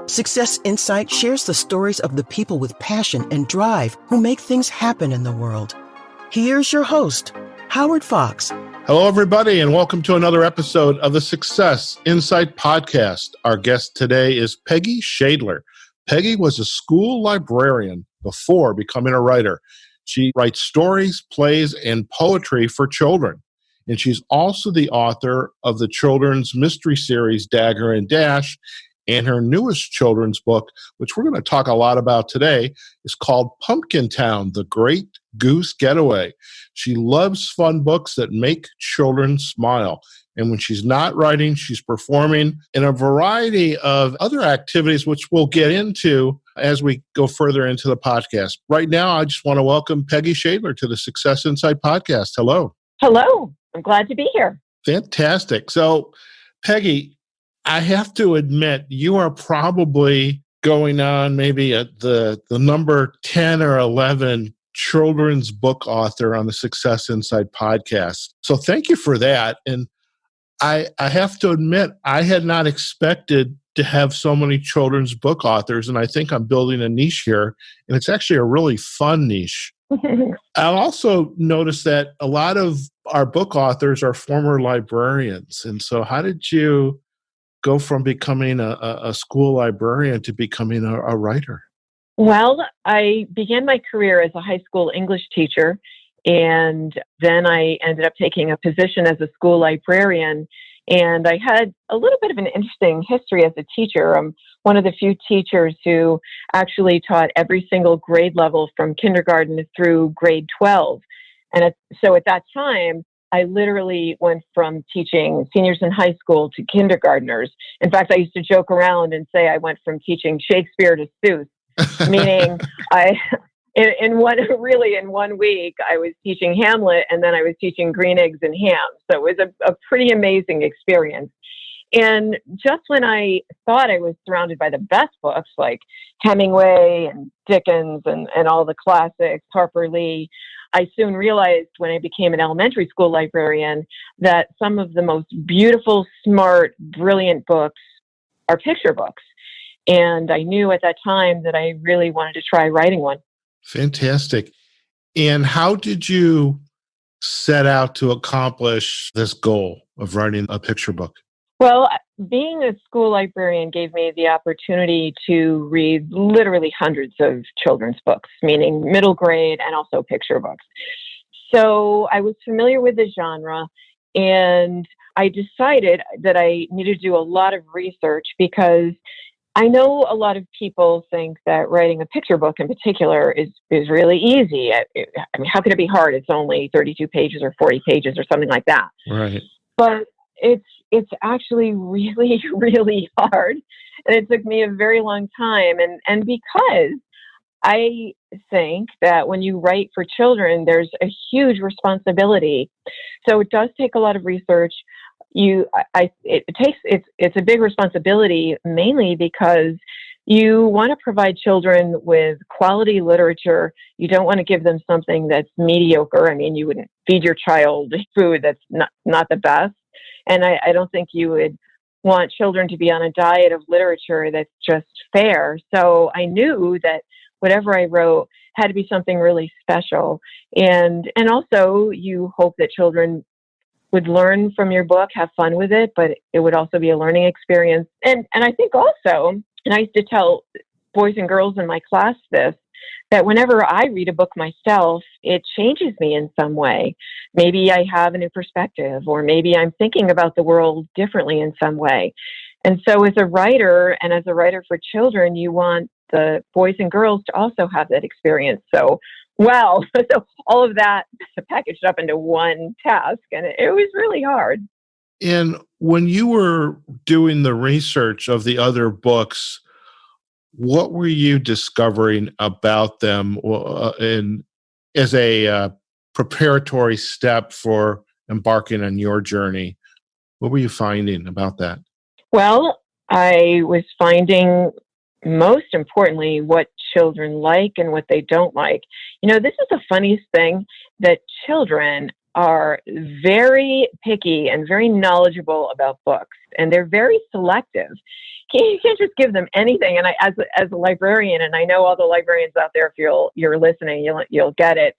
Success Insight shares the stories of the people with passion and drive who make things happen in the world. Here's your host, Howard Fox. Hello, everybody, and welcome to another episode of the Success Insight podcast. Our guest today is Peggy Schaedler. Peggy was a school librarian before becoming a writer. She writes stories, plays, and poetry for children. And she's also the author of the children's mystery series, Dagger and Dash. And her newest children's book, which we're going to talk a lot about today, is called Pumpkin Town, The Great Goose Getaway. She loves fun books that make children smile. And when she's not writing, she's performing in a variety of other activities, which we'll get into as we go further into the podcast. Right now, I just want to welcome Peggy Schaedler to the Success Insight podcast. Hello. Hello. I'm glad to be here. Fantastic. So, Peggy, I have to admit, you are probably going on maybe at the number 10 or 11 children's book author on the Success Insight podcast. So thank you for that. And I have to admit, I had not expected to have so many children's book authors, and I think I'm building a niche here, and it's actually a really fun niche. I also noticed that a lot of our book authors are former librarians. And so how did you go from becoming a school librarian to becoming a writer? Well, I began my career as a high school English teacher, and then I ended up taking a position as a school librarian. And I had a little bit of an interesting history as a teacher. I'm one of the few teachers who actually taught every single grade level from kindergarten through grade 12. And so at that time, I literally went from teaching seniors in high school to kindergartners. In fact, I used to joke around and say I went from teaching Shakespeare to Seuss, meaning in one week, I was teaching Hamlet, and then I was teaching Green Eggs and Ham. So it was a pretty amazing experience. And just when I thought I was surrounded by the best books like Hemingway and Dickens and all the classics, Harper Lee, I soon realized when I became an elementary school librarian that some of the most beautiful, smart, brilliant books are picture books. And I knew at that time that I really wanted to try writing one. Fantastic. And how did you set out to accomplish this goal of writing a picture book? Well, being a school librarian gave me the opportunity to read literally hundreds of children's books, meaning middle grade and also picture books. So I was familiar with the genre, and I decided that I needed to do a lot of research because I know a lot of people think that writing a picture book in particular is really easy. I mean, how could it be hard? It's only 32 pages or 40 pages or something like that. Right. But it's actually really, really hard. And it took me a very long time. And because I think that when you write for children, there's a huge responsibility. So it does take a lot of research. It's a big responsibility, mainly because you want to provide children with quality literature. You don't want to give them something that's mediocre. I mean, you wouldn't feed your child food that's not the best. And I don't think you would want children to be on a diet of literature that's just fair. So I knew that whatever I wrote had to be something really special. And also you hope that children would learn from your book, have fun with it, but it would also be a learning experience. And I think also, and I used to tell boys and girls in my class this, that whenever I read a book myself, it changes me in some way. Maybe I have a new perspective, or maybe I'm thinking about the world differently in some way. And so as a writer, and as a writer for children, you want the boys and girls to also have that experience. So all of that packaged up into one task, and it was really hard. And when you were doing the research of the other books, what were you discovering about them as a preparatory step for embarking on your journey? What were you finding about that? Well, I was finding, most importantly, what children like and what they don't like. You know, this is the funniest thing, that children are very picky and very knowledgeable about books, and they're very selective. You can't just give them anything. And as a librarian, and I know all the librarians out there, if you're listening, you'll get it.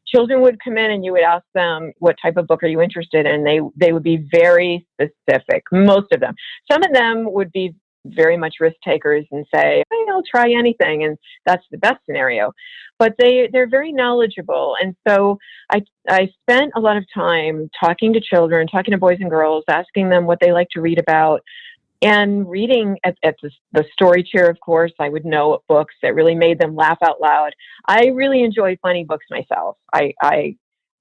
Children would come in and you would ask them, what type of book are you interested in? They would be very specific, most of them. Some of them would be very much risk takers and say, hey, I'll try anything. And that's the best scenario. But they're very knowledgeable. And so I spent a lot of time talking to children, talking to boys and girls, asking them what they like to read about, and reading at the story chair, of course. I would know books that really made them laugh out loud. I really enjoy funny books myself. I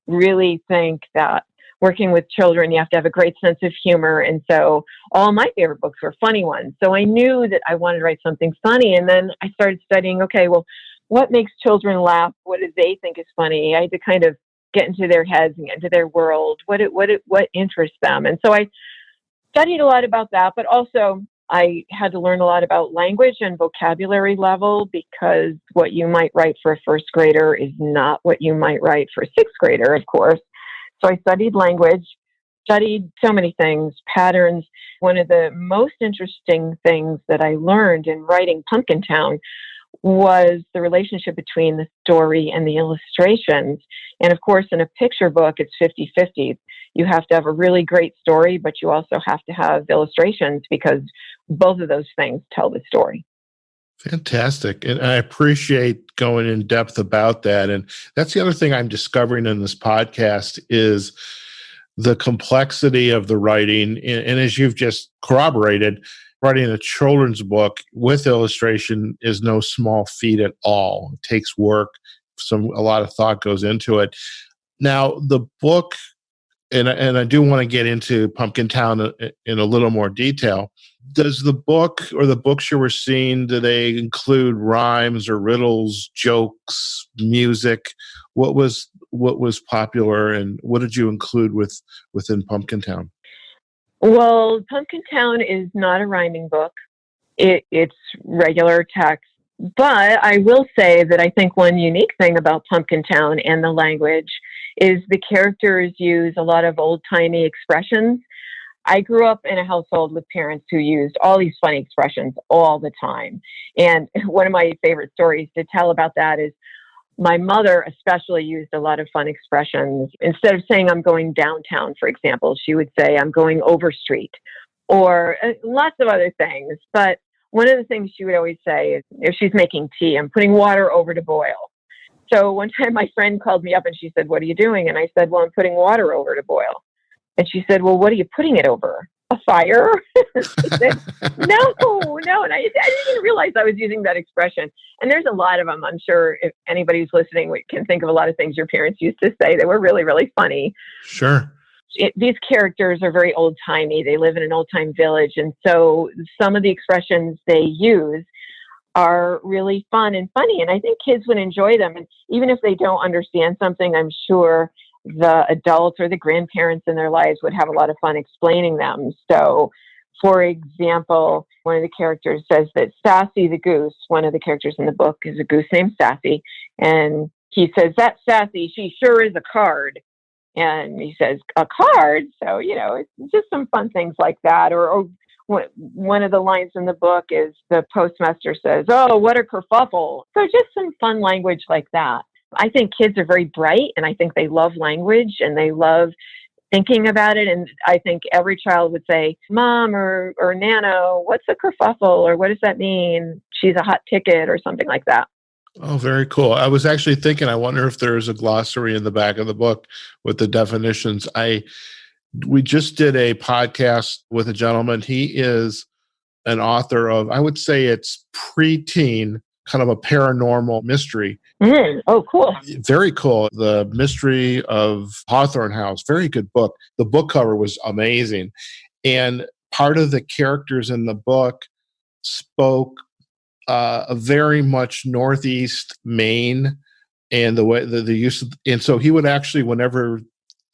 really think that working with children, you have to have a great sense of humor. And so all my favorite books were funny ones. So I knew that I wanted to write something funny. And then I started studying, okay, well, what makes children laugh? What do they think is funny? I had to kind of get into their heads and get into their world. What interests them? And so I studied a lot about that, but also I had to learn a lot about language and vocabulary level, because what you might write for a first grader is not what you might write for a sixth grader, of course. So I studied language, studied so many things, patterns. One of the most interesting things that I learned in writing Pumpkin Town was the relationship between the story and the illustrations. And of course, in a picture book, it's 50-50. You have to have a really great story, but you also have to have illustrations, because both of those things tell the story. Fantastic. And I appreciate going in depth about that. And that's the other thing I'm discovering in this podcast is the complexity of the writing. And as you've just corroborated, writing a children's book with illustration is no small feat at all. It takes work. A lot of thought goes into it. Now, the book, and I do want to get into Pumpkin Town in a little more detail. Does the book or the books you were seeing, do they include rhymes or riddles, jokes, music? What was popular, and what did you include within Pumpkin Town? Well, Pumpkin Town is not a rhyming book. It's regular text. But I will say that I think one unique thing about Pumpkin Town and the language is the characters use a lot of old-timey expressions. I grew up in a household with parents who used all these funny expressions all the time. And one of my favorite stories to tell about that is my mother especially used a lot of fun expressions. Instead of saying I'm going downtown, for example, she would say I'm going over street, or lots of other things. But one of the things she would always say is, if she's making tea, I'm putting water over to boil. So one time my friend called me up and she said, what are you doing? And I said, well, I'm putting water over to boil. And she said, well, what are you putting it over? A fire? She said, no. And I didn't even realize I was using that expression. And there's a lot of them. I'm sure if anybody who's listening can think of a lot of things your parents used to say that were really, really funny. Sure. These characters are very old-timey. They live in an old-time village. And so some of the expressions they use are really fun and funny. And I think kids would enjoy them. And even if they don't understand something, I'm sure the adults or the grandparents in their lives would have a lot of fun explaining them. So, for example, one of the characters says that Sassy the goose, one of the characters in the book is a goose named Sassy. And he says, that's Sassy. She sure is a card. And he says, a card? So, it's just some fun things like that. Or one of the lines in the book is the postmaster says, oh, what a kerfuffle. So just some fun language like that. I think kids are very bright, and I think they love language and they love thinking about it. And I think every child would say, Mom or Nana, what's a kerfuffle? Or what does that mean? She's a hot ticket or something like that. Oh, very cool. I was actually thinking, I wonder if there is a glossary in the back of the book with the definitions. We just did a podcast with a gentleman. He is an author of, I would say it's preteen, kind of a paranormal mystery. Oh, cool. Very cool. The Mystery of Hawthorne House. Very good book. The book cover was amazing. And part of the characters in the book spoke a very much Northeast Maine, and the way the use of, and so he would actually, whenever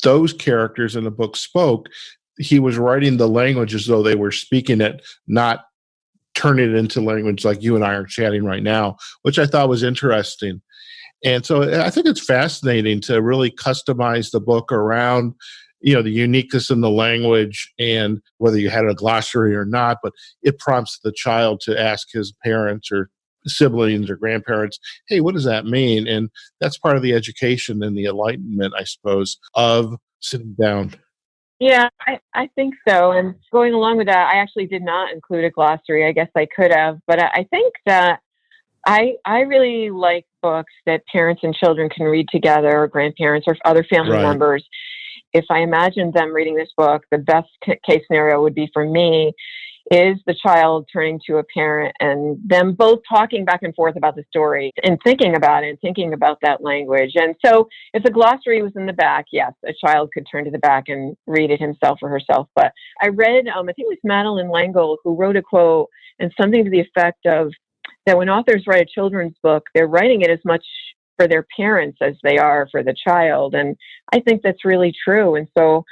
those characters in the book spoke, he was writing the language as though they were speaking it, not turning it into language like you and I are chatting right now, which I thought was interesting. And so I think it's fascinating to really customize the book around, the uniqueness in the language, and whether you had a glossary or not, but it prompts the child to ask his parents or siblings or grandparents, hey, what does that mean? And that's part of the education and the enlightenment, I suppose, of sitting down. Yeah, I think so. And going along with that, I actually did not include a glossary. I guess I could have, but I think that I really like books that parents and children can read together, or grandparents or other family Right. members. If I imagined them reading this book, the best case scenario would be for me is the child turning to a parent and them both talking back and forth about the story and thinking about it and thinking about that language. And so if the glossary was in the back, yes, a child could turn to the back and read it himself or herself. But I read, I think it was Madeline L'Engle who wrote a quote and something to the effect of that when authors write a children's book, they're writing it as much for their parents as they are for the child. And I think that's really true. And so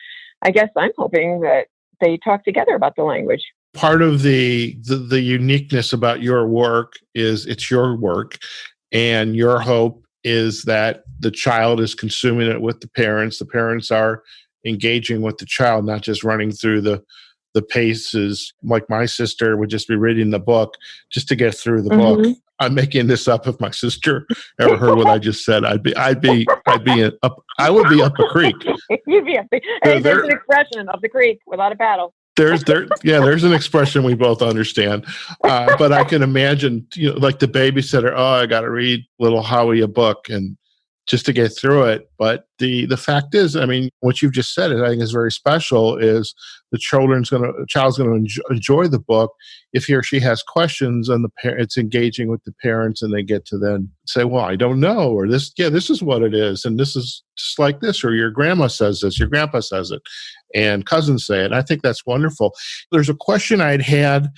I guess I'm hoping that they talk together about the language. Part of the uniqueness about your work is it's your work, and your hope is that the child is consuming it with the parents. The parents are engaging with the child, not just running through the paces. Like my sister would just be reading the book just to get through the book. I'm making this up. If my sister ever heard what I just said, I would be up a creek. You'd be up. Hey, there's an expression, up the creek without a paddle. There's an expression we both understand, but I can imagine, like the babysitter. Oh, I got to read little Howie a book, and just to get through it. But the fact is, I mean, what you've just said, I think is very special. Is the child's going to enjoy the book if he or she has questions, and it's engaging with the parents, and they get to then say, "Well, I don't know," or this is what it is, and this is just like this, or your grandma says this, your grandpa says it, and cousins say it. And I think that's wonderful. There's a question I'd had,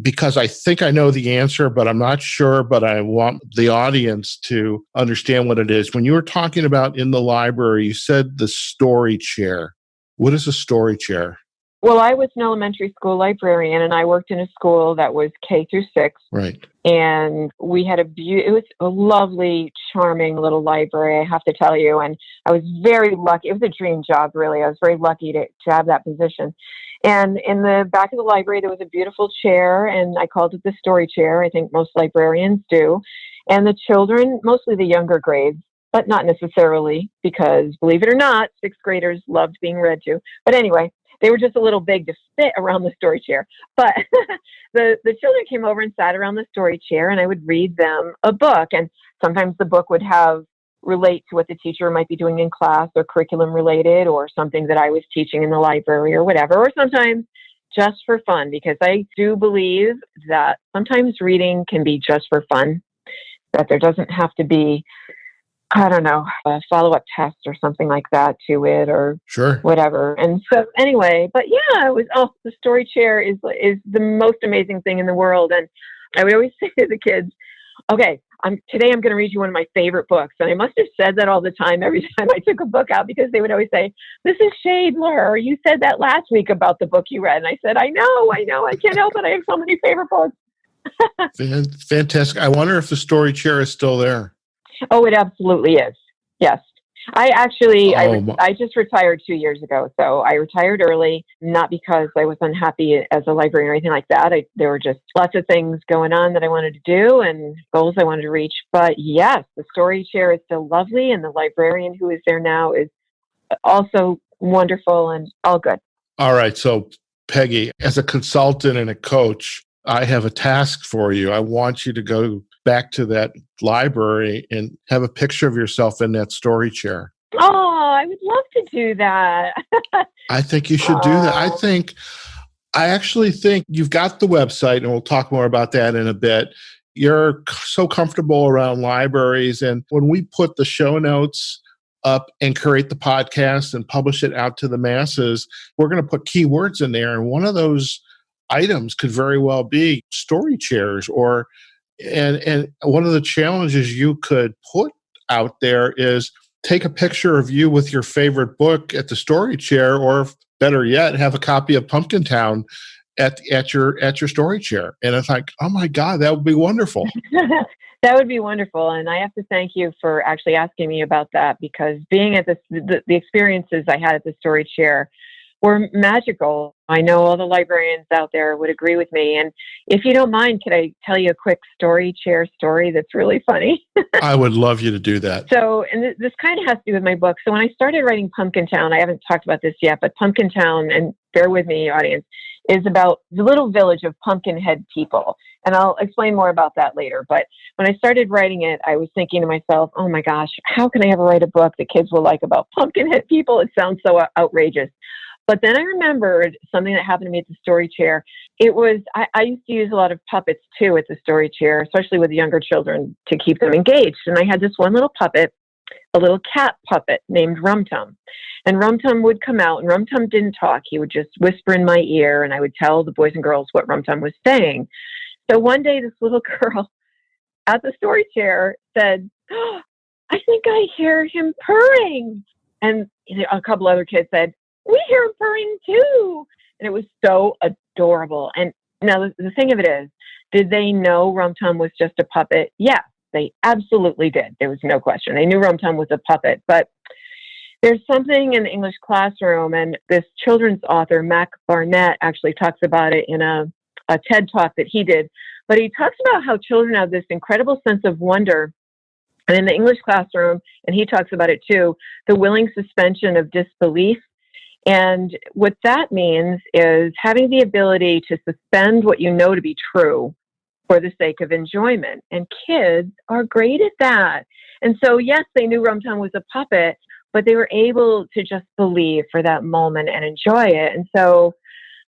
because I think I know the answer, but I'm not sure, but I want the audience to understand what it is. When you were talking about in the library, you said the story chair. What is a story chair? Well, I was an elementary school librarian, and I worked in a school that was K through 6. Right. And we had it was a lovely, charming little library, I have to tell you. And I was very lucky. It was a dream job, really. I was very lucky to have that position. And in the back of the library, there was a beautiful chair, and I called it the story chair. I think most librarians do. And the children, mostly the younger grades, but not necessarily, because believe it or not, 6th graders loved being read to. But anyway, they were just a little big to fit around the story chair. But the children came over and sat around the story chair, and I would read them a book. And sometimes the book would relate to what the teacher might be doing in class, or curriculum related, or something that I was teaching in the library or whatever, or sometimes just for fun, because I do believe that sometimes reading can be just for fun, that there doesn't have to be, I don't know, a follow-up test or something like that to it, or sure, whatever. And so anyway, but yeah, the story chair is the most amazing thing in the world. And I would always say to the kids, okay, today I'm going to read you one of my favorite books. And I must have said that all the time, every time I took a book out, because they would always say, Mrs. Schaedler, you said that last week about the book you read. And I said, I know, I can't help it. I have so many favorite books. Fantastic. I wonder if the story chair is still there. Oh, it absolutely is. Yes. I just retired 2 years ago. So I retired early, not because I was unhappy as a librarian or anything like that. There were just lots of things going on that I wanted to do and goals I wanted to reach. But yes, the story chair is still lovely. And the librarian who is there now is also wonderful and all good. All right. So Peggy, as a consultant and a coach, I have a task for you. I want you to go back to that library and have a picture of yourself in that story chair. Oh, I would love to do that. I think you should do that. I actually think you've got the website, and we'll talk more about that in a bit. You're so comfortable around libraries. And when we put the show notes up and create the podcast and publish it out to the masses, we're going to put keywords in there. And one of those items could very well be story chairs, and one of the challenges you could put out there is take a picture of you with your favorite book at the story chair, or better yet, have a copy of Pumpkin Town at your story chair. And it's like, oh my God, that would be wonderful. That would be wonderful. And I have to thank you for actually asking me about that, because being at the experiences I had at the Story Chair were magical. I know all the librarians out there would agree with me. And if you don't mind, could I tell you a quick Story Chair story that's really funny? I would love you to do that. So, and this kind of has to do with my book. So when I started writing Pumpkin Town, I haven't talked about this yet, but Pumpkin Town, and bear with me, audience, is about the little village of Pumpkinhead people. And I'll explain more about that later. But when I started writing it, I was thinking to myself, oh my gosh, how can I ever write a book that kids will like about Pumpkinhead people? It sounds so outrageous. But then I remembered something that happened to me at the Story Chair. It was, I used to use a lot of puppets too at the Story Chair, especially with younger children, to keep them engaged. And I had this one little puppet, a little cat puppet named Rum Tum. And Rum Tum would come out, and Rum Tum didn't talk. He would just whisper in my ear, and I would tell the boys and girls what Rum Tum was saying. So one day, this little girl at the Story Chair said, oh, I think I hear him purring. And a couple other kids said, we hear him purring too. And it was so adorable. And now the thing of it is, did they know Rum Tum was just a puppet? Yes, they absolutely did. There was no question. They knew Rum Tum was a puppet. But there's something in the English classroom, and this children's author, Mac Barnett, actually talks about it in a TED Talk that he did. But he talks about how children have this incredible sense of wonder. And in the English classroom, and he talks about it too, the willing suspension of disbelief. And what that means is having the ability to suspend what you know to be true for the sake of enjoyment. And kids are great at that. And so, yes, they knew Rum Tum was a puppet, but they were able to just believe for that moment and enjoy it. And so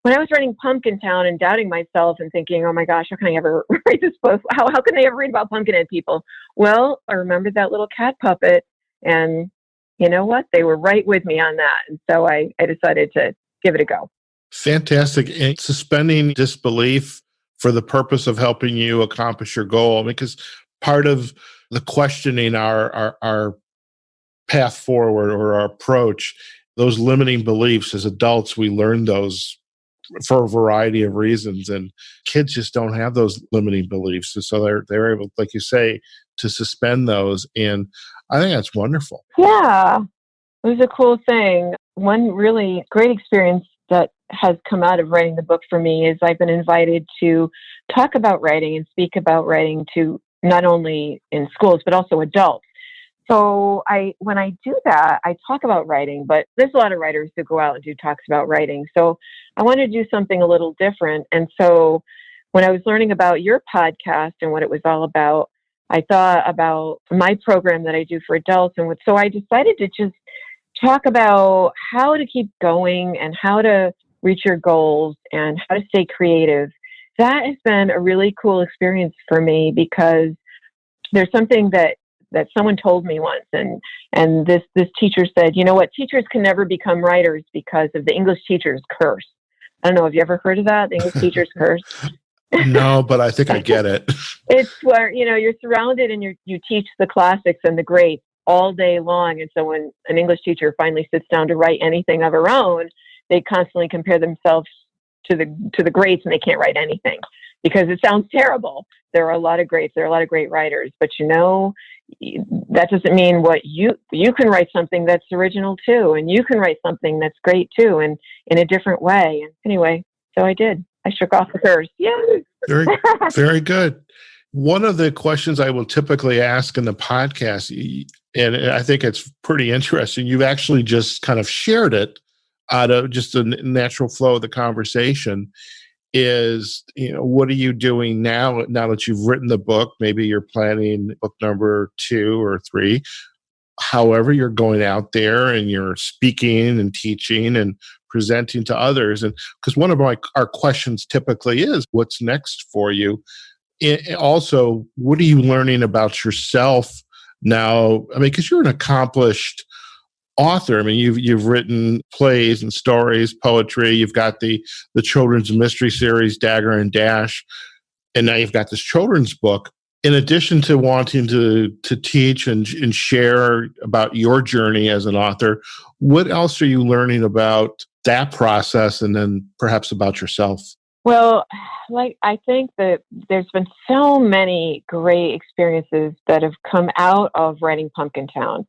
when I was writing Pumpkin Town and doubting myself and thinking, oh my gosh, how can I ever write this book? How can they ever read about Pumpkinhead people? Well, I remembered that little cat puppet, and you know what? They were right with me on that. And so I decided to give it a go. Fantastic. And suspending disbelief for the purpose of helping you accomplish your goal. Because part of the questioning our path forward or our approach, those limiting beliefs as adults, we learn those for a variety of reasons. And kids just don't have those limiting beliefs. And so they're able, like you say, to suspend those. And I think that's wonderful. Yeah, it was a cool thing. One really great experience that has come out of writing the book for me is I've been invited to talk about writing and speak about writing to not only in schools, but also adults. So when I do that, I talk about writing, but there's a lot of writers who go out and do talks about writing. So I wanted to do something a little different. And so when I was learning about your podcast and what it was all about, I thought about my program that I do for adults. And so I decided to just talk about how to keep going and how to reach your goals and how to stay creative. That has been a really cool experience for me, because there's something that someone told me once, and this teacher said, you know what, teachers can never become writers because of the English teacher's curse. I don't know, have you ever heard of that, the English teacher's curse? No, but I think I get it. It's where, you're surrounded and you teach the classics and the greats all day long. And so when an English teacher finally sits down to write anything of her own, they constantly compare themselves to the greats, and they can't write anything because it sounds terrible. There are a lot of greats. There are a lot of great writers, but that doesn't mean what you can write something that's original too, and you can write something that's great too, and in a different way. And anyway, so I did. I shook off the curse. Yay! Very, very good. One of the questions I will typically ask in the podcast, and I think it's pretty interesting, you've actually just kind of shared it out of just a natural flow of the conversation, is, what are you doing now that you've written the book? Maybe you're planning book number 2 or 3. However, you're going out there and you're speaking and teaching and presenting to others. And because one of our questions typically is, what's next for you? Also, what are you learning about yourself now? I mean, because you're an accomplished author. I mean, you've written plays and stories, poetry. You've got the children's mystery series, Dagger and Dash, and now you've got this children's book. In addition to wanting to teach and share about your journey as an author, what else are you learning about that process, and then perhaps about yourself? Well, like I think that there's been so many great experiences that have come out of writing Pumpkin Town.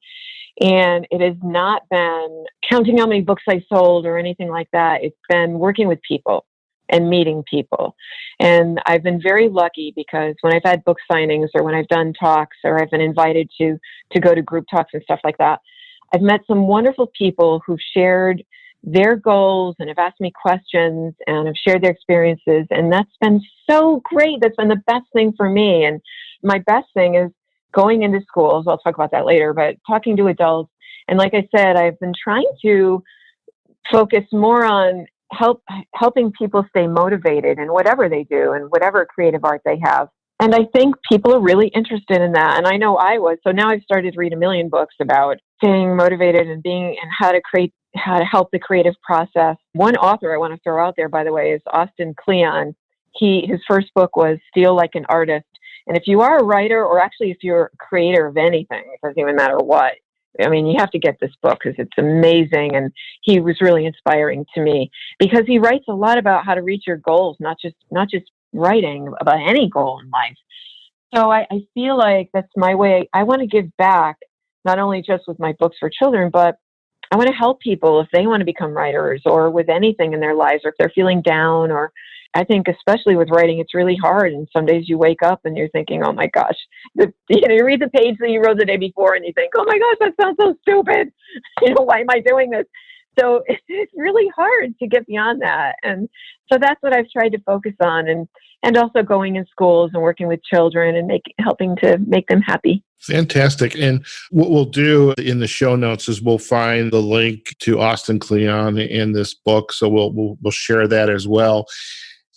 And it has not been counting how many books I sold or anything like that. It's been working with people and meeting people. And I've been very lucky because when I've had book signings or when I've done talks or I've been invited to go to group talks and stuff like that, I've met some wonderful people who've shared their goals and have asked me questions and have shared their experiences. And that's been so great. That's been the best thing for me. And my best thing is going into schools. I'll talk about that later, but talking to adults. And like I said, I've been trying to focus more on helping people stay motivated in whatever they do and whatever creative art they have. And I think people are really interested in that. And I know I was. So now I've started to read a million books about staying motivated and how to help the creative process. One author I want to throw out there, by the way, is Austin Kleon. His first book was Steal Like an Artist. And if you are a writer, or actually if you're a creator of anything, it doesn't even matter what, I mean, you have to get this book because it's amazing. And he was really inspiring to me because he writes a lot about how to reach your goals, not just writing about any goal in life. So I feel like that's my way. I want to give back, not only just with my books for children, but I want to help people if they want to become writers or with anything in their lives, or if they're feeling down. Or I think especially with writing, it's really hard. And some days you wake up and you're thinking, oh my gosh, you read the page that you wrote the day before and you think, oh my gosh, that sounds so stupid. Why am I doing this? So it's really hard to get beyond that. And so that's what I've tried to focus on, and also going in schools and working with children and helping to make them happy. Fantastic. And what we'll do in the show notes is we'll find the link to Austin Kleon in this book. So we'll share that as well.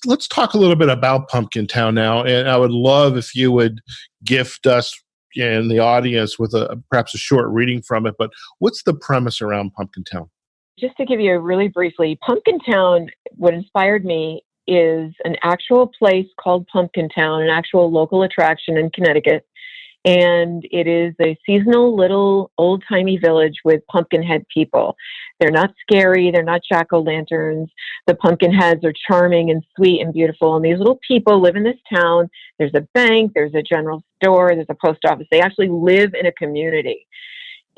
Let's talk a little bit about Pumpkin Town now. And I would love if you would gift us and the audience with perhaps a short reading from it. But what's the premise around Pumpkin Town? Just to give you really briefly, Pumpkin Town, what inspired me is an actual place called Pumpkin Town, an actual local attraction in Connecticut. And it is a seasonal little old-timey village with pumpkinhead people. They're not scary. They're not jack-o'-lanterns. The pumpkinheads are charming and sweet and beautiful. And these little people live in this town. There's a bank. There's a general store. There's a post office. They actually live in a community.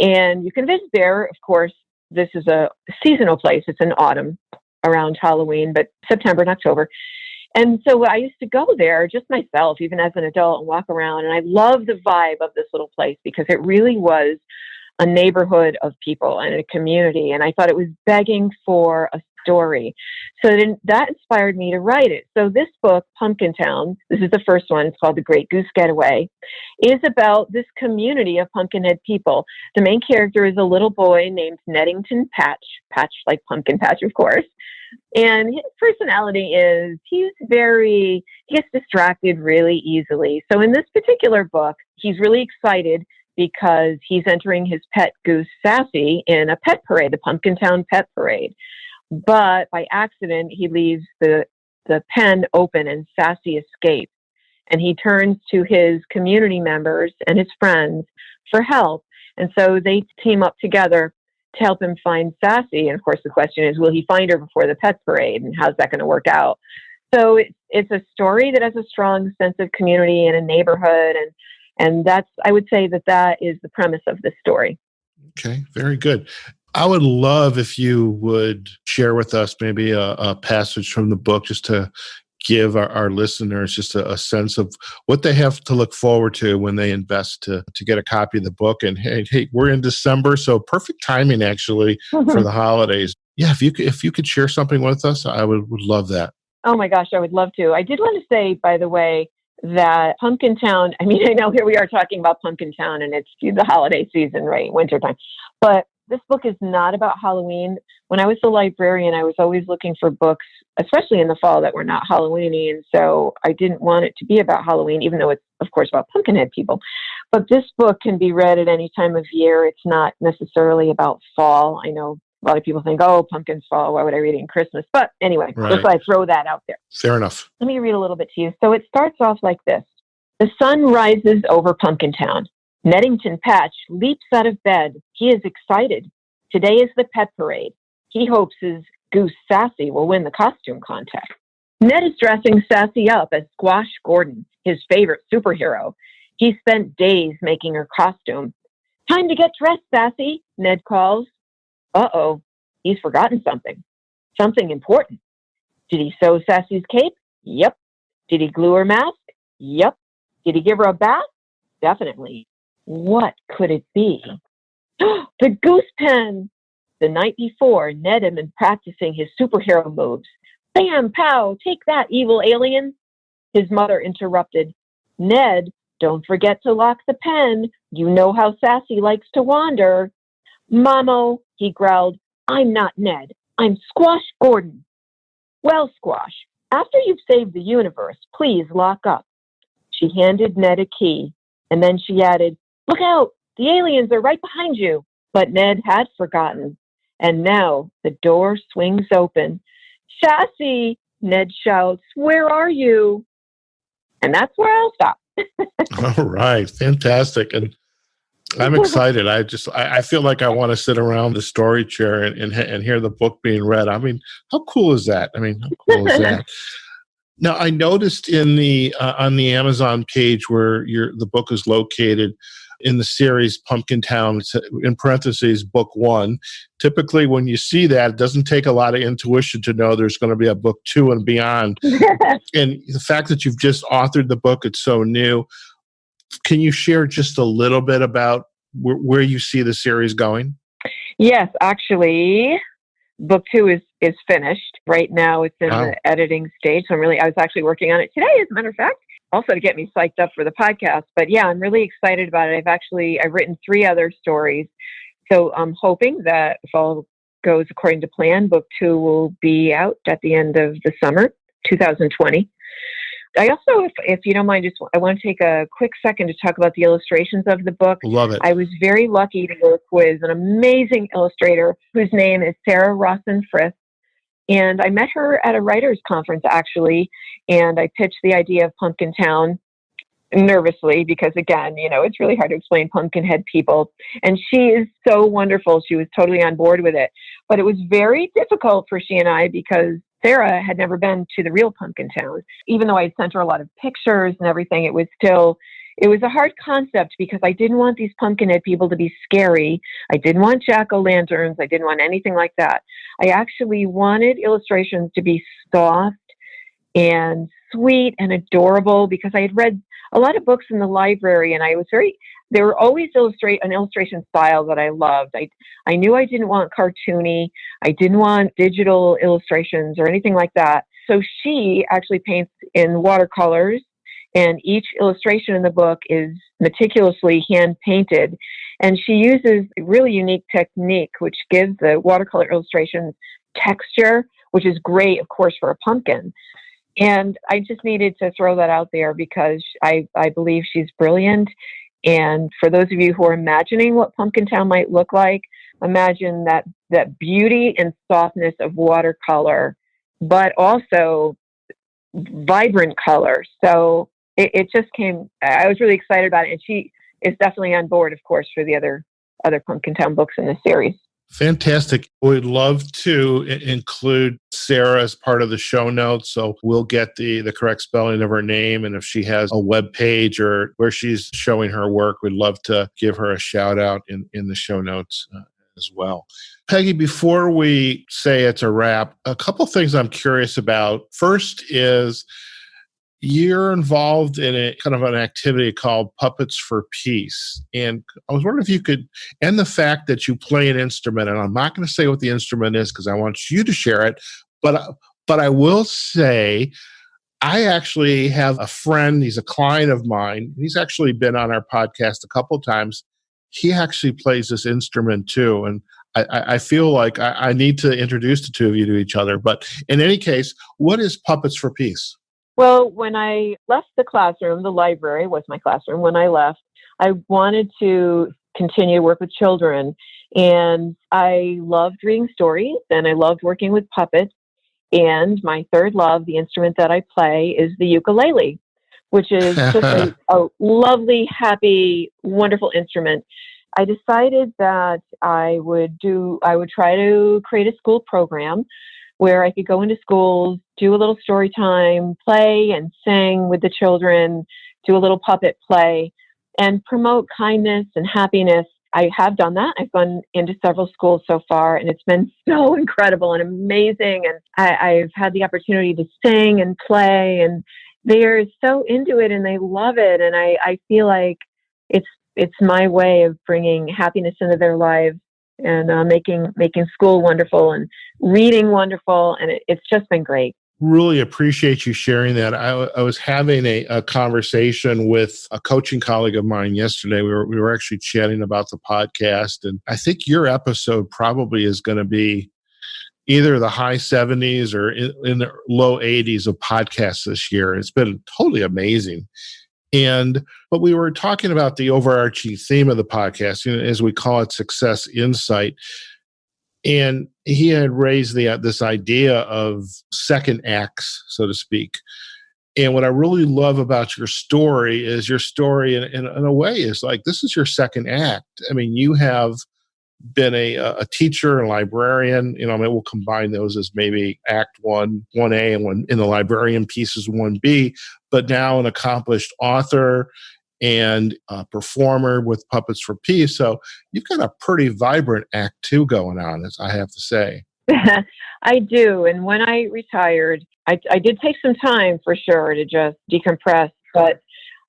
And you can visit there, of course. This is a seasonal place. It's in autumn around Halloween, but September and October. And so I used to go there just myself, even as an adult, and walk around. And I love the vibe of this little place because it really was a neighborhood of people and a community. And I thought it was begging for a story. So then that inspired me to write it. So this book, Pumpkin Town, this is the first one. It's called The Great Goose Getaway, is about this community of pumpkinhead people. The main character is a little boy named Neddington Patch, Patch like pumpkin patch, of course. And his personality is he gets distracted really easily. So in this particular book, he's really excited because he's entering his pet goose, Sassy, in a pet parade, the Pumpkin Town Pet Parade. But by accident, he leaves the pen open and Sassy escapes. And he turns to his community members and his friends for help. And so they team up together to help him find Sassy. And of course, the question is, will he find her before the pet parade? And how's that going to work out? So it's a story that has a strong sense of community and a neighborhood. And that's, I would say that is the premise of this story. Okay, very good. I would love if you would share with us maybe a passage from the book just to give our listeners just a sense of what they have to look forward to when they invest to get a copy of the book. And hey, we're in December, so perfect timing actually for the holidays. Yeah, if you could share something with us, I would love that. Oh my gosh, I would love to. I did want to say, by the way, that Pumpkin Town, I mean, I know here we are talking about Pumpkin Town and it's the holiday season, right? Wintertime. But this book is not about Halloween. When I was a librarian, I was always looking for books, especially in the fall, that were not Halloweeny. And so I didn't want it to be about Halloween, even though it's, of course, about pumpkinhead people. But this book can be read at any time of year. It's not necessarily about fall. I know a lot of people think, oh, pumpkin's fall. Why would I read it in Christmas? But anyway, Just I throw that out there. Fair enough. Let me read a little bit to you. So it starts off like this. The sun rises over Pumpkin Town. Neddington Patch leaps out of bed. He is excited. Today is the pet parade. He hopes his goose Sassy will win the costume contest. Ned is dressing Sassy up as Squash Gordon, his favorite superhero. He spent days making her costume. Time to get dressed, Sassy, Ned calls. Uh-oh, he's forgotten something. Something important. Did he sew Sassy's cape? Yep. Did he glue her mask? Yep. Did he give her a bath? Definitely. What could it be? The goose pen! The night before, Ned had been practicing his superhero moves. Bam, pow, take that, evil alien. His mother interrupted. Ned, don't forget to lock the pen. You know how Sassy likes to wander. Mommo, he growled, I'm not Ned. I'm Squash Gordon. Well, Squash, after you've saved the universe, please lock up. She handed Ned a key, and then she added, Look out, the aliens are right behind you. But Ned had forgotten, and now the door swings open. Sassy, Ned shouts, where are you? And that's where I'll stop. All right. Fantastic. And I'm excited. I feel like I want to sit around the story chair and hear the book being read. I mean, how cool is that? How cool is that? Now, I noticed in the on the Amazon page where the book is located in the series Pumpkin Town, in parentheses, book 1. Typically, when you see that, it doesn't take a lot of intuition to know there's going to be a book 2 and beyond. And the fact that you've just authored the book, it's so new. Can you share just a little bit about where you see the series going? Yes, actually, book 2 is finished. Right now it's in the editing stage. So I was actually working on it today, as a matter of fact, also to get me psyched up for the podcast. But yeah, I'm really excited about it. I've written 3 other stories. So I'm hoping that if all goes according to plan, book 2 will be out at the end of the summer, 2020. I also, if you don't mind, I want to take a quick second to talk about the illustrations of the book. Love it. I was very lucky to work with an amazing illustrator whose name is Sarah Rossen-Frith. And I met her at a writer's conference, actually, and I pitched the idea of Pumpkin Town nervously because, again, it's really hard to explain Pumpkinhead people. And she is so wonderful. She was totally on board with it. But it was very difficult for she and I because Sarah had never been to the real Pumpkin Town. Even though I sent her a lot of pictures and everything, it was a hard concept because I didn't want these Pumpkinhead people to be scary. I didn't want jack-o'-lanterns. I didn't want anything like that. I actually wanted illustrations to be soft and sweet and adorable because I had read a lot of books in the library and they were always an illustration style that I loved. I knew I didn't want cartoony. I didn't want digital illustrations or anything like that. So she actually paints in watercolors, and each illustration in the book is meticulously hand painted. And she uses a really unique technique, which gives the watercolor illustrations texture, which is great, of course, for a pumpkin. And I just needed to throw that out there because I believe she's brilliant. And for those of you who are imagining what Pumpkin Town might look like, imagine that beauty and softness of watercolor, but also vibrant color. So it just came, I was really excited about it. And she is definitely on board, of course, for the other Pumpkin Town books in the series. Fantastic. We'd love to include Sarah as part of the show notes, so we'll get the correct spelling of her name, and if she has a web page or where she's showing her work, we'd love to give her a shout out in the show notes as well. Peggy, before we say it's a wrap, a couple things I'm curious about. First is you're involved in a kind of an activity called Puppets for Peace. And I was wondering if you could, and the fact that you play an instrument, and I'm not going to say what the instrument is because I want you to share it, but I will say I actually have a friend, he's a client of mine. He's actually been on our podcast a couple of times. He actually plays this instrument too. And I feel like I need to introduce the two of you to each other. But in any case, what is Puppets for Peace? Well, when I left the classroom, the library was my classroom. When I left, I wanted to continue to work with children. And I loved reading stories and I loved working with puppets. And my third love, the instrument that I play, is the ukulele, which is just a lovely, happy, wonderful instrument. I decided that I would try to create a school program where I could go into schools, do a little story time, play and sing with the children, do a little puppet play, and promote kindness and happiness. I have done that. I've gone into several schools so far, and it's been so incredible and amazing. And I've had the opportunity to sing and play, and they're so into it and they love it. And I feel like it's my way of bringing happiness into their lives and making school wonderful and reading wonderful. And it's just been great. Really appreciate you sharing that. I was having a conversation with a coaching colleague of mine yesterday. We were actually chatting about the podcast, and I think your episode probably is going to be either the high 70s or in the low 80s of podcasts this year. It's been totally amazing. But we were talking about the overarching theme of the podcast, as we call it, Success Insight. And he had raised this idea of second acts, so to speak. And what I really love about your story is your story in a way is like, this is your second act. I mean, you have been a teacher and librarian. Maybe we'll combine those as maybe act 1A, and in the librarian piece is 1B, but now an accomplished author and a performer with Puppets for Peace. So you've got a pretty vibrant act 2 going on, as I have to say. I do. And when I retired, I did take some time for sure to just decompress, but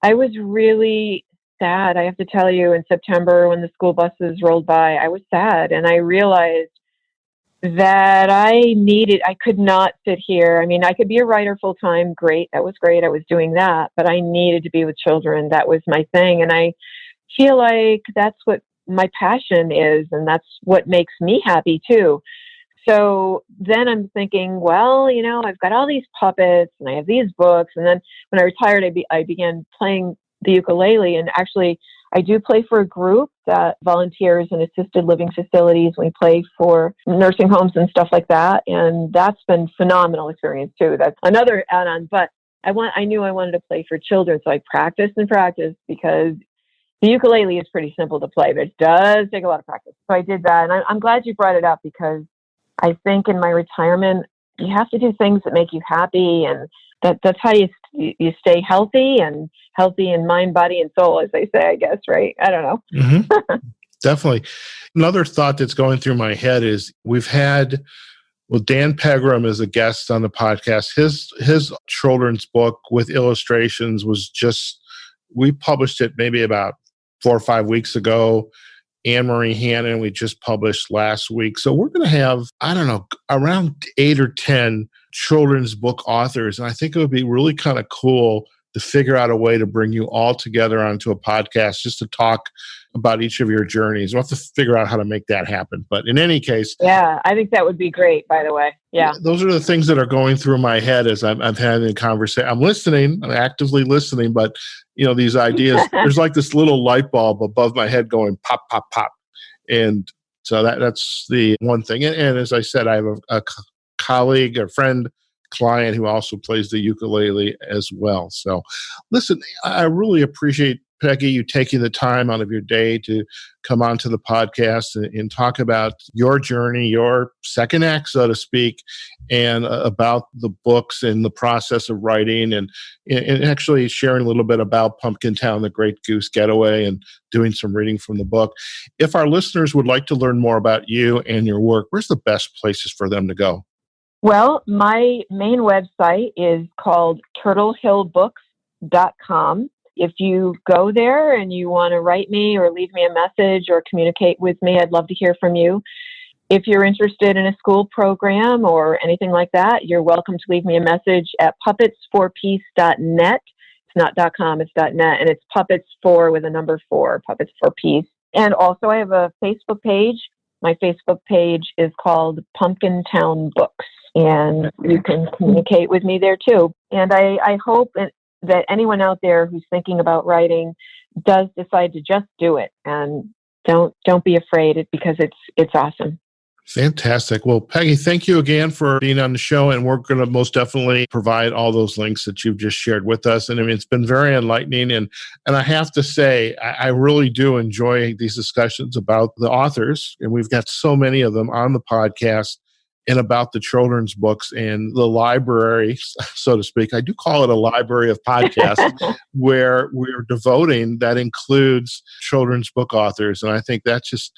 I was really sad. I have to tell you, in September when the school buses rolled by, I was sad. And I realized that I could not sit here. I mean, I could be a writer full time. Great. That was great. I was doing that, but I needed to be with children. That was my thing. And I feel like that's what my passion is. And that's what makes me happy too. So then I'm thinking, well, I've got all these puppets and I have these books. And then when I retired, I began playing the ukulele. And actually, I do play for a group that volunteers in assisted living facilities. We play for nursing homes and stuff like that. And that's been phenomenal experience too. That's another add-on. But I knew I wanted to play for children. So I practiced because the ukulele is pretty simple to play, but it does take a lot of practice. So I did that. And I'm glad you brought it up, because I think in my retirement, you have to do things that make you happy. And that's how you stay healthy in mind, body, and soul, as they say, I guess, right? I don't know. Mm-hmm. Definitely. Another thought that's going through my head is we've had, Dan Pegram is a guest on the podcast. His children's book with illustrations we published it maybe about 4 or 5 weeks ago. Anne-Marie Hannon, we just published last week. So we're going to have, around 8 or 10 children's book authors. And I think it would be really kind of cool to figure out a way to bring you all together onto a podcast just to talk about each of your journeys. We'll have to figure out how to make that happen. But in any case... Yeah, I think that would be great, by the way. Yeah. Those are the things that are going through my head as I'm having a conversation. I'm listening, I'm actively listening, but these ideas, there's like this little light bulb above my head going pop, pop, pop. And so that's the one thing. And as I said, I have a colleague, a friend, client who also plays the ukulele as well. So listen, I really appreciate, Peggy, you taking the time out of your day to come onto the podcast and talk about your journey, your second act, so to speak, and about the books and the process of writing and actually sharing a little bit about Pumpkin Town, the Great Goose Getaway, and doing some reading from the book. If our listeners would like to learn more about you and your work, where's the best places for them to go? Well, my main website is called turtlehillbooks.com. If you go there and you want to write me or leave me a message or communicate with me, I'd love to hear from you. If you're interested in a school program or anything like that, you're welcome to leave me a message at puppetsforpeace.net. It's not .com, it's .net, and it's puppets for with a number 4, Puppets for Peace. And also I have a Facebook page. My Facebook page is called Pumpkin Town Books, and you can communicate with me there too. And I hope that anyone out there who's thinking about writing does decide to just do it, and don't be afraid, because it's awesome. Fantastic. Well, Peggy, thank you again for being on the show, and we're going to most definitely provide all those links that you've just shared with us. And I mean, it's been very enlightening, and I have to say, I really do enjoy these discussions about the authors, and we've got so many of them on the podcast. and about the children's books and the library, so to speak. I do call it a library of podcasts where we're devoting that includes children's book authors. And I think it's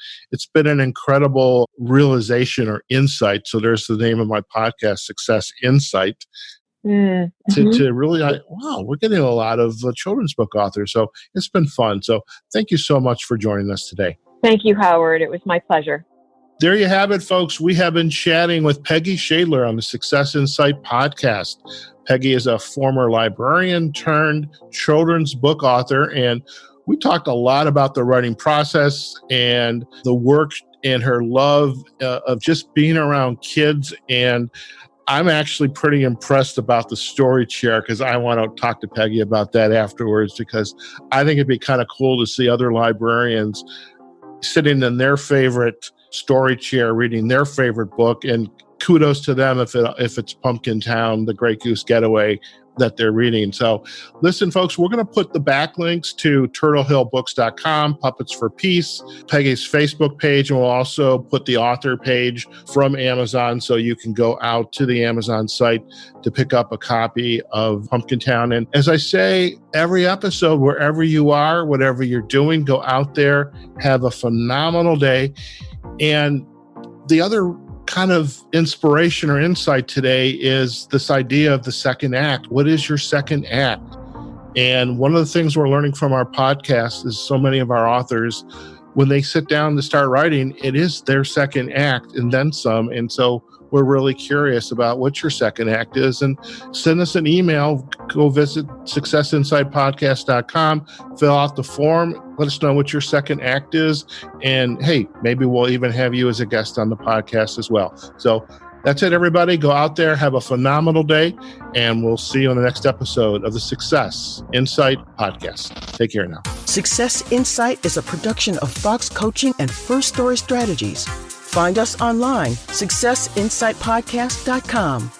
been an incredible realization or insight. So there's the name of my podcast, Success Insight. To really, wow, we're getting a lot of children's book authors. So it's been fun. So thank you so much for joining us today. Thank you, Howard. It was my pleasure. There you have it, folks. We have been chatting with Peggy Schaedler on the Success Insight podcast. Peggy is a former librarian turned children's book author, and we talked a lot about the writing process and the work and her love of just being around kids. And I'm actually pretty impressed about the story chair, because I want to talk to Peggy about that afterwards, because I think it'd be kind of cool to see other librarians sitting in their favorite story chair reading their favorite book, and kudos to them if it's Pumpkin Town, The Great Goose Getaway that they're reading. So listen, folks, we're going to put the backlinks to turtlehillbooks.com, Puppets for Peace, Peggy's Facebook page, and we'll also put the author page from Amazon, so you can go out to the Amazon site to pick up a copy of Pumpkin Town. And as I say, every episode, wherever you are, whatever you're doing, go out there, have a phenomenal day. And the other kind of inspiration or insight today is this idea of the second act. What is your second act? And one of the things we're learning from our podcast is so many of our authors, when they sit down to start writing, it is their second act and then some. And so we're really curious about what your second act is. And send us an email. Go visit successinsightpodcast.com, fill out the form, let us know what your second act is. And hey, maybe we'll even have you as a guest on the podcast as well. So that's it, everybody. Go out there, have a phenomenal day, and we'll see you on the next episode of the Success Insight podcast. Take care now. Success Insight is a production of Fox Coaching and First Story Strategies. Find us online, successinsightpodcast.com.